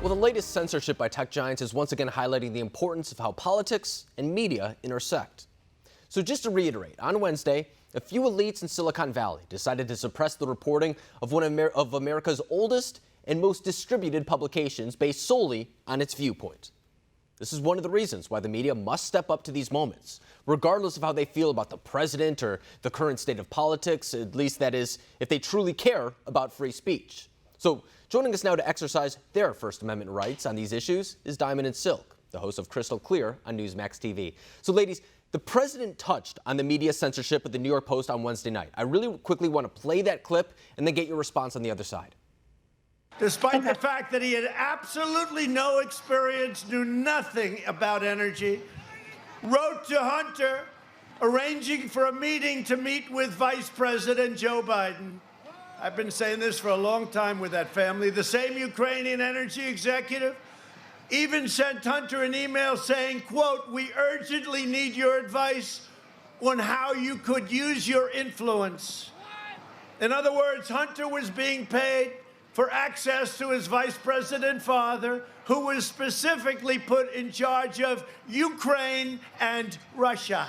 Well, the latest censorship by tech giants is once again highlighting the importance of how politics and media intersect. So just to reiterate, on Wednesday, a few elites in Silicon Valley decided to suppress the reporting of one of America's oldest and most distributed publications based solely on its viewpoint. This is one of the reasons why the media must step up to these moments, regardless of how they feel about the president or the current state of politics, at least that is, if they truly care about free speech. So joining us now to exercise their First Amendment rights on these issues is Diamond and Silk, the host of Crystal Clear on Newsmax TV. So ladies, the president touched on the media censorship of the New York Post on Wednesday night. I really quickly want to play that clip and then get your response on the other side. Despite the fact that he had absolutely no experience, knew nothing about energy, wrote to Hunter arranging for a meeting to meet with Vice President Joe Biden. I've been saying this for a long time with that family. The same Ukrainian energy executive even sent Hunter an email saying, quote, "We urgently need your advice on how you could use your influence." In other words, Hunter was being paid for access to his vice president father, who was specifically put in charge of Ukraine and Russia.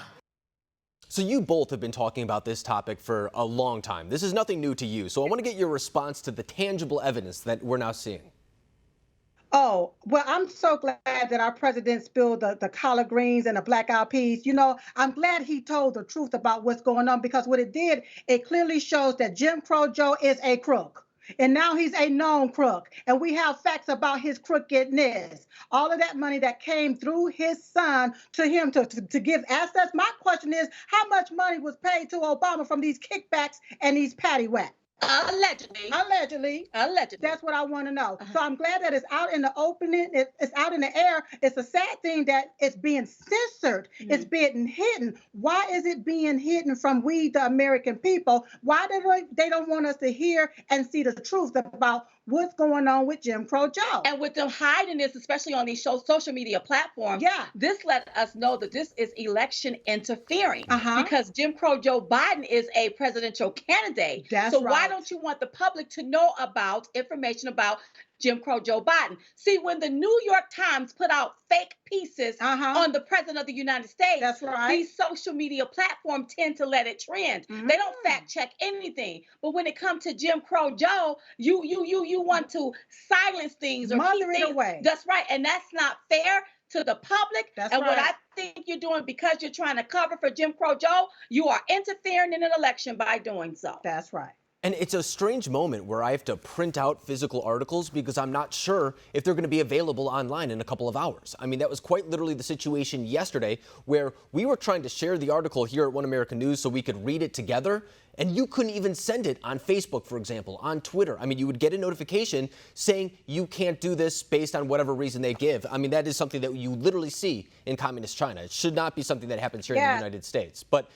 So you both have been talking about this topic for a long time. This is nothing new to you. So I want to get your response to the tangible evidence that we're now seeing. Oh, well, I'm so glad that our president spilled the collard greens and the black-eyed peas. You know, I'm glad he told the truth about what's going on, because what it did, it clearly shows that Jim Crow Joe is a crook. And now he's a known crook. And we have facts about his crookedness. All of that money that came through his son to him to give assets. My question is, how much money was paid to Obama from these kickbacks and these paddywhacks? Allegedly. That's what I want to know. So I'm glad that it's out in the opening. It's out in the air. It's a sad thing that it's being censored. It's being hidden. Why is it being hidden from we, the American people? Why do they don't want us to hear and see the truth about what's going on with Jim Crow Joe? And with them hiding this, especially on these social media platforms, this let us know that this is election interfering, because Jim Crow Joe Biden is a presidential candidate. That's so right. Why don't you want the public to know about information about Jim Crow Joe Biden? See, when the New York Times put out fake pieces on the president of the United States, that's right, these social media platforms tend to let it trend. They don't fact check anything. But when it comes to Jim Crow Joe, you want to silence things or mother keep it things away. That's right, and that's not fair to the public. That's and right. What I think you're doing, because you're trying to cover for Jim Crow Joe, you are interfering in an election by doing so. That's right. And it's a strange moment where I have to print out physical articles because I'm not sure if they're going to be available online in a couple of hours. I mean, that was quite literally the situation yesterday where we were trying to share the article here at One American News so we could read it together. And you couldn't even send it on Facebook, for example, on Twitter. I mean, you would get a notification saying you can't do this based on whatever reason they give. I mean, that is something that you literally see in communist China. It should not be something that happens here in the United States. But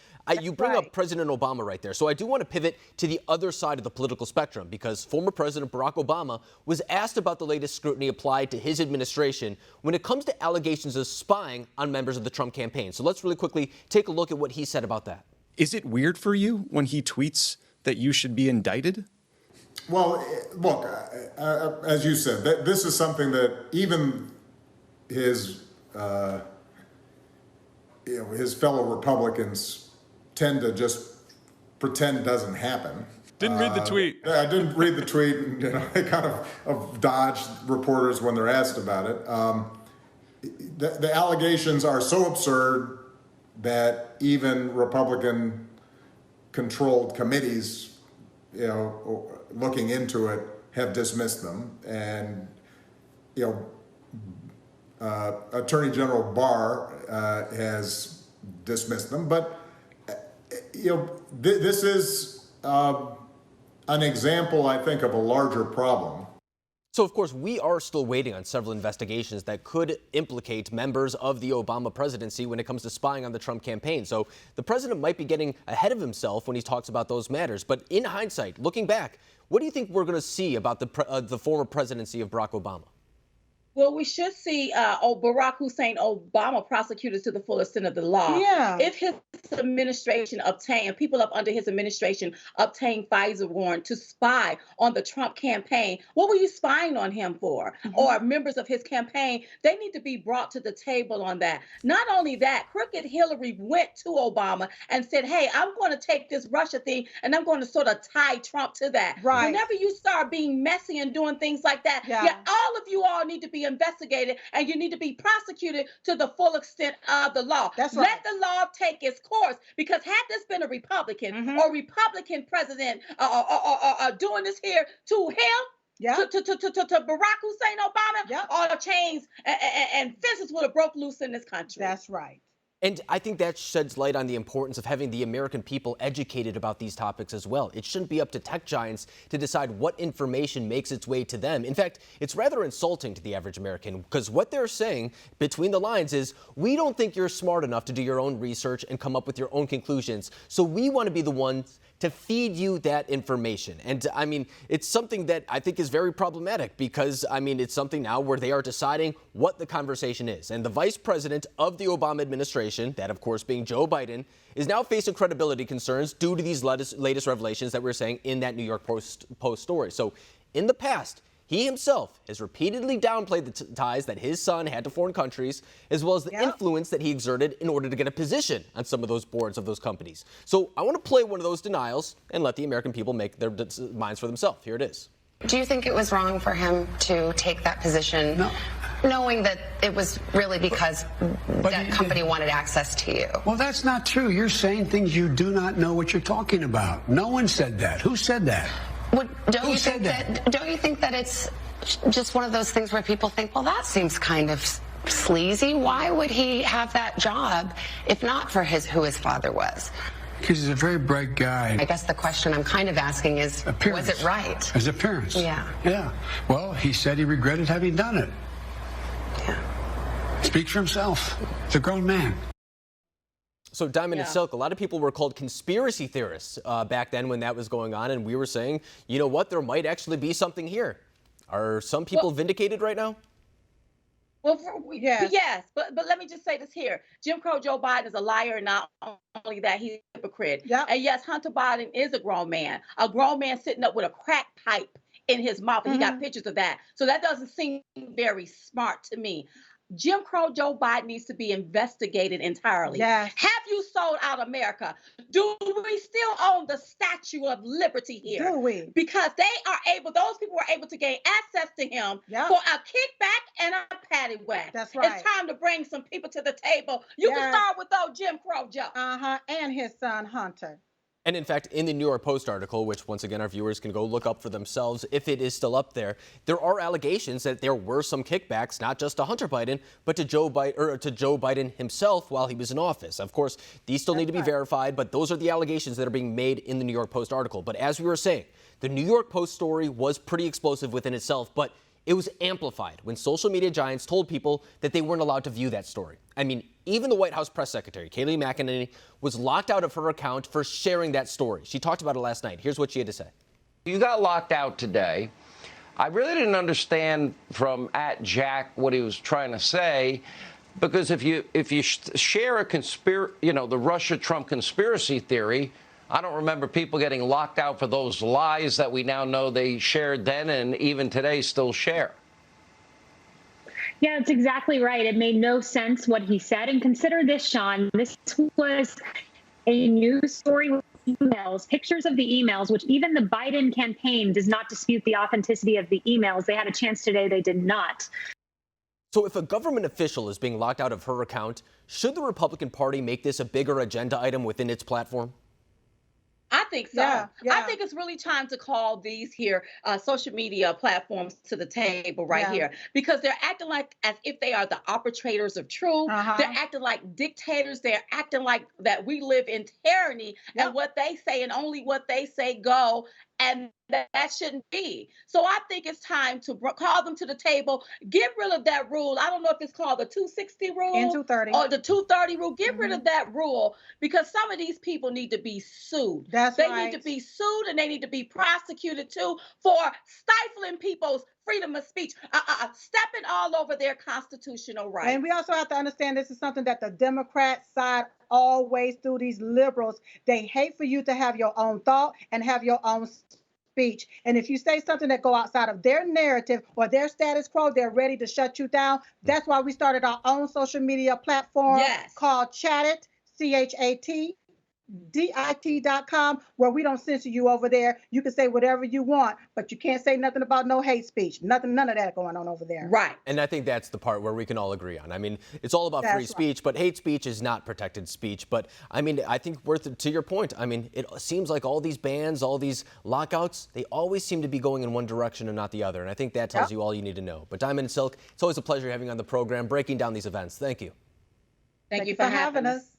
you bring up President Obama right there. So I do want to pivot to the other side of the political spectrum, because former President Barack Obama was asked about the latest scrutiny applied to his administration when it comes to allegations of spying on members of the Trump campaign. So let's really quickly take a look at what he said about that. Is it weird for you when he tweets that you should be indicted? Well, look, as you said, this is something that even his fellow Republicans tend to just pretend doesn't happen. Didn't read the tweet. I didn't read the tweet, and they kind of dodge reporters when they're asked about it. The allegations are so absurd that even Republican-controlled committees, looking into it, have dismissed them. And, Attorney General Barr has dismissed them. But, this is an example, I think, of a larger problem. So, of course, we are still waiting on several investigations that could implicate members of the Obama presidency when it comes to spying on the Trump campaign. So the president might be getting ahead of himself when he talks about those matters. But in hindsight, looking back, what do you think we're going to see about the former presidency of Barack Obama? Well, we should see Barack Hussein Obama prosecuted to the full extent of the law. Yeah. If his administration obtained, people up under his administration obtained FISA warrant to spy on the Trump campaign, what were you spying on him for? Or members of his campaign, they need to be brought to the table on that. Not only that, crooked Hillary went to Obama and said, hey, I'm going to take this Russia thing and I'm going to sort of tie Trump to that. Right. Whenever you start being messy and doing things like that, all of you all need to be investigated and you need to be prosecuted to the full extent of the law. That's right. Let the law take its course, because had this been a Republican or Republican president doing this here to him, to Barack Hussein Obama, all the chains and fences would have broke loose in this country. That's right. And I think that sheds light on the importance of having the American people educated about these topics as well. It shouldn't be up to tech giants to decide what information makes its way to them. In fact, it's rather insulting to the average American, because what they're saying between the lines is, we don't think you're smart enough to do your own research and come up with your own conclusions, so we want to be the ones to feed you that information. And I mean, it's something that I think is very problematic, because I mean, it's something now where they are deciding what the conversation is. And the vice president of the Obama administration, that of course being Joe Biden, is now facing credibility concerns due to these latest revelations that we're saying in that New York Post story. So in the past, he himself has repeatedly downplayed the ties that his son had to foreign countries, as well as the influence that he exerted in order to get a position on some of those boards of those companies. So I want to play one of those denials and let the American people make their minds for themselves. Here it is. Do you think it was wrong for him to take that position, knowing that it was really because that company wanted access to you? Well, that's not true. You're saying things you do not know what you're talking about. No one said that. Who said that? Don't you think that it's just one of those things where people think, well, that seems kind of sleazy. Why would he have that job if not for who his father was? Because he's a very bright guy. I guess the question I'm kind of asking is, was it right? His appearance. Yeah. Yeah. Well, he said he regretted having done it. Yeah. Speaks for himself. He's a grown man. So Diamond and Silk, a lot of people were called conspiracy theorists back then when that was going on, and we were saying, you know what, there might actually be something here. Are some people vindicated right now? Well, yes, but let me just say this here. Jim Crow Joe Biden is a liar, and not only that, he's a hypocrite. And yes, Hunter Biden is a grown man sitting up with a crack pipe in his mouth, and he got pictures of that. So that doesn't seem very smart to me. Jim Crow Joe Biden needs to be investigated entirely. Yes. Have you sold out America? Do we still own the Statue of Liberty here? Do we? Because those people were able to gain access to him for a kickback and a patty whack. That's right. It's time to bring some people to the table. You can start with old Jim Crow Joe. And his son Hunter. And in fact, in the New York Post article, which once again our viewers can go look up for themselves if it is still up there, there are allegations that there were some kickbacks, not just to Hunter Biden, but to Joe Biden himself while he was in office. Of course, these still need to be verified, but those are the allegations that are being made in the New York Post article. But as we were saying, the New York Post story was pretty explosive within itself, but it was amplified when social media giants told people that they weren't allowed to view that story. I mean, even the White House press secretary, Kayleigh McEnany, was locked out of her account for sharing that story. She talked about it last night. Here's what she had to say. You got locked out today. I really didn't understand from @Jack what he was trying to say, because if you share the Russia-Trump conspiracy theory, I don't remember people getting locked out for those lies that we now know they shared then and even today still share. Yeah, that's exactly right. It made no sense what he said. And consider this, Sean. This was a news story with emails, pictures of the emails, which even the Biden campaign does not dispute the authenticity of the emails. They had a chance today. They did not. So if a government official is being locked out of her account, should the Republican Party make this a bigger agenda item within its platform? I think so. I think it's really time to call these here social media platforms to the table here, because they're acting like as if they are the arbitrators of truth. They're acting like dictators. They're acting like that we live in tyranny and what they say and only what they say go. And that shouldn't be. So I think it's time to call them to the table, get rid of that rule. I don't know if it's called the 260 rule and 230 or the 230 rule. Get rid of that rule, because some of these people need to be sued. They need to be sued, and they need to be prosecuted too for stifling people's freedom of speech, stepping all over their constitutional rights. And we also have to understand this is something that the Democrat side always through these liberals, they hate for you to have your own thought and have your own speech. And if you say something that go outside of their narrative or their status quo, they're ready to shut you down. That's why we started our own social media platform called Chat, ChatDit.com, where we don't censor you over there. You can say whatever you want, but you can't say nothing about no hate speech. None of that going on over there. Right. And I think that's the part where we can all agree on. I mean, it's all about free speech, but hate speech is not protected speech. But I mean, I think to your point, I mean, it seems like all these bans, all these lockouts, they always seem to be going in one direction and not the other. And I think that tells you all you need to know. But Diamond and Silk, it's always a pleasure having you on the program, breaking down these events. Thank you. Thank you for having us.